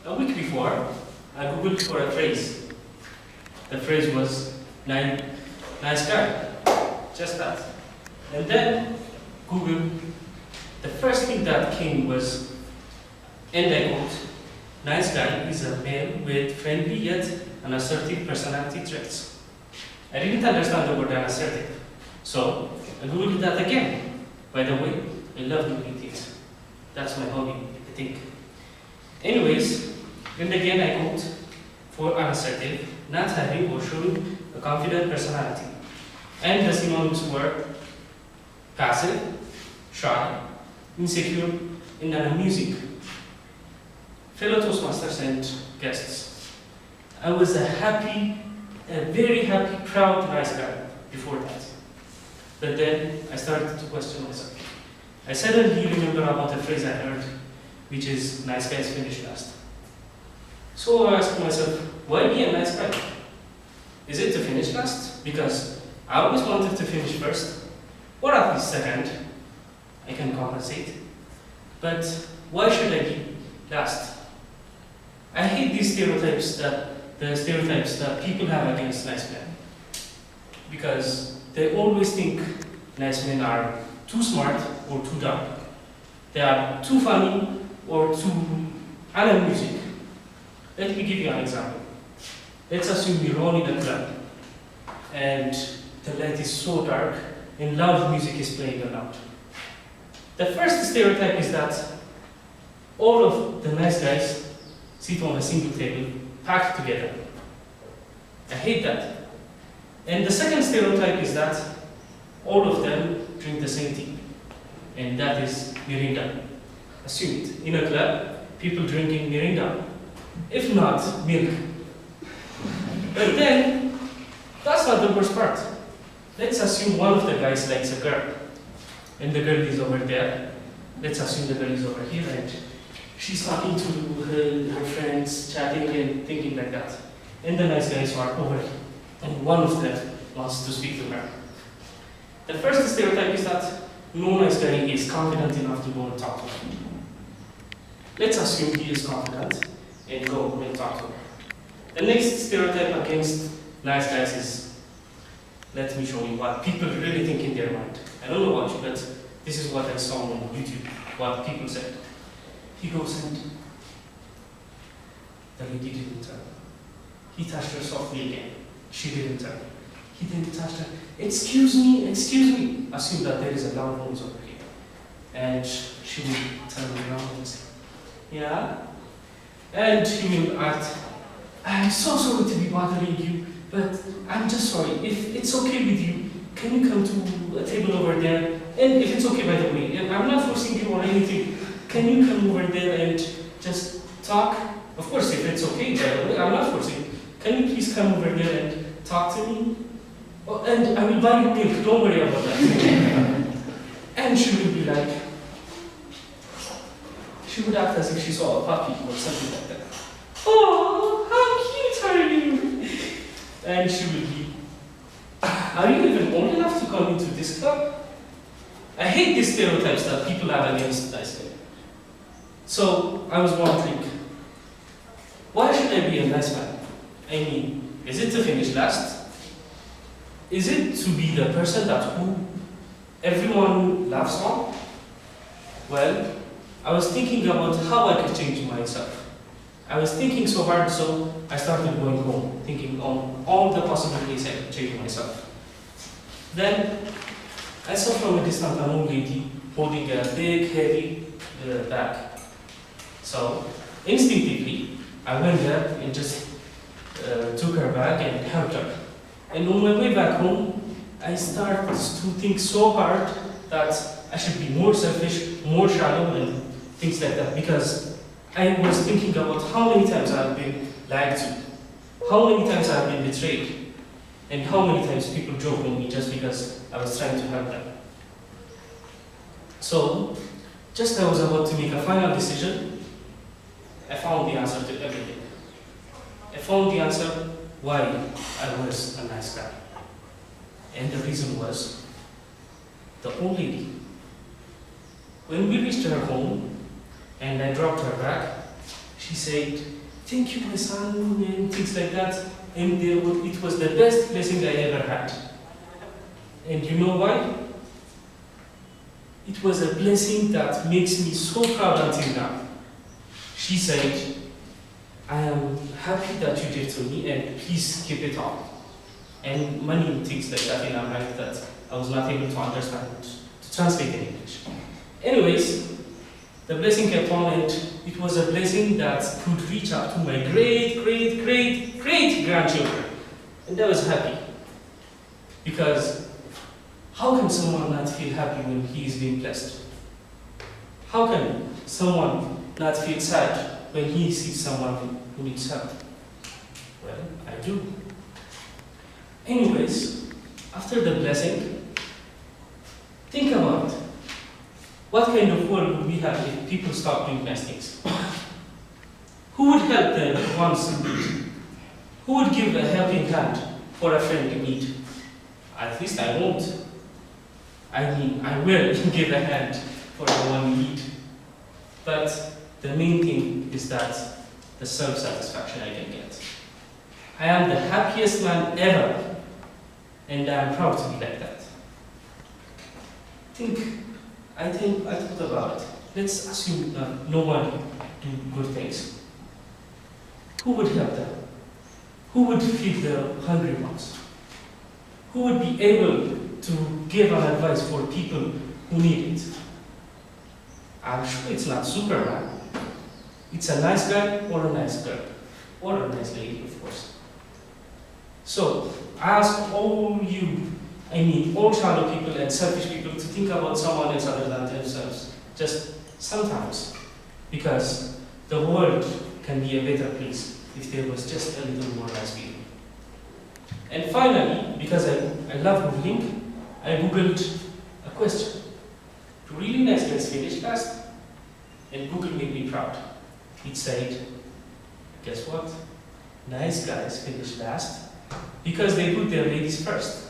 A week before, I googled for a phrase. The phrase was nice guy, just that. And then Google, the first thing that came was, and I quote, nice guy is a man with friendly yet unassertive personality traits. I didn't understand the word unassertive, so I googled that again. By the way, I love googling things. That's my hobby, I think. Anyways, and again I quote, for unassertive, not having or showing a confident personality. And the synonyms were passive, shy, insecure, and unamusing. Fellow Toastmasters and guests, I was a very happy, proud, nice guy before that. But then I started to question myself. I suddenly remember about a phrase I heard, which is, nice guys finish last. So I asked myself, why be a nice guy? Is it to finish last? Because I always wanted to finish first, or at least second. I can compensate. But why should I be last? I hate these stereotypes that people have against nice men. Because they always think nice men are too smart or too dumb. They are too funny or too unamusing. Let me give you an example. Let's assume you're all in a club and the light is so dark and loud music is playing around. The first stereotype is that all of the nice guys sit on a single table, packed together. I hate that. And the second stereotype is that all of them drink the same tea, and that is Mirinda. Assume it. In a club, people drinking Mirinda. If not, milk. But then, that's not the worst part. Let's assume one of the guys likes a girl, and the girl is over there. Let's assume the girl is over here, and she's talking to her friends, chatting and thinking like that. And the nice guys are over here, and one of them wants to speak to her. The first stereotype is that no nice guy is confident enough to go and talk to her. Let's assume he is confident and go and talk to her. The next stereotype against nice guys is, let me show you what people really think in their mind. I don't know about you, but this is what I saw on YouTube, what people said. He goes and the lady didn't turn. He touched her softly again. She didn't turn. He didn't touch her. Excuse me. Assume that there is a loud noise over here. And she will turn around and say, yeah? And he will act, I'm so sorry to be bothering you, but I'm just sorry. If it's okay with you, can you come to a table over there? And if it's okay, by the way, I'm not forcing you or anything, can you come over there and just talk? Of course, if it's okay, by the way, I'm not forcing you. Can you please come over there and talk to me? Oh, and I will buy you milk, don't worry about that. And she will be like, she would act as if she saw a puppy or something like that. Oh, how cute are you? And she will be, are you even old enough to come into this club? I hate these stereotypes that people have against nice men. So I was wondering, why should I be a nice man? I mean, is it to finish last? Is it to be the person that who everyone laughs on? Well, I was thinking about how I could change myself. I was thinking so hard, so I started going home, thinking on all the possibilities I could change myself. Then I saw from a distance an old lady holding a big, heavy bag. So instinctively, I went there and just took her bag and helped her. And on my way back home, I started to think so hard that I should be more selfish, more shallow, and things like that. Because I was thinking about how many times I've been lied to, how many times I've been betrayed, and how many times people joke on me just because I was trying to help them. So, just as I was about to make a final decision, I found the answer to everything. I found the answer why I was a nice guy. And the reason was the old lady. When we reached her home and I dropped her back, she She said, "Thank you, my son," and things like that. And it was the best blessing I ever had. And you know why? It was a blessing that makes me so proud until now. She said, "I am happy that you did to me, and please keep it up." And many things like that in Arabic that I was not able to understand, to translate in English. Anyways, the blessing kept on, and it was a blessing that could reach up to my great grandchildren. And I was happy. Because how can someone not feel happy when he is being blessed? How can someone not feel sad when he sees someone who needs help? Well, I do. Anyways, after the blessing, think about it. What kind of world would we have if people stopped doing nice things? Who would help the ones in need? Who would give a helping hand for a friend in need? At least I won't. I mean, I will give a hand for the one in need. But the main thing is that the self-satisfaction I can get. I am the happiest man ever, and I am proud to be like that. I thought about it. Let's assume that no one do good things. Who would help them? Who would feed the hungry ones? Who would be able to give an advice for people who need it? I'm sure it's not Superman. It's a nice guy or a nice girl. Or a nice lady, of course. So, I ask all shallow people and selfish people to think about someone else other than themselves. Just sometimes. Because the world can be a better place if there was just a little more nice people. And finally, because I love Googling, I Googled a question. Do really nice guys finish last? And Google made me proud. It said, guess what? Nice guys finish last because they put their ladies first.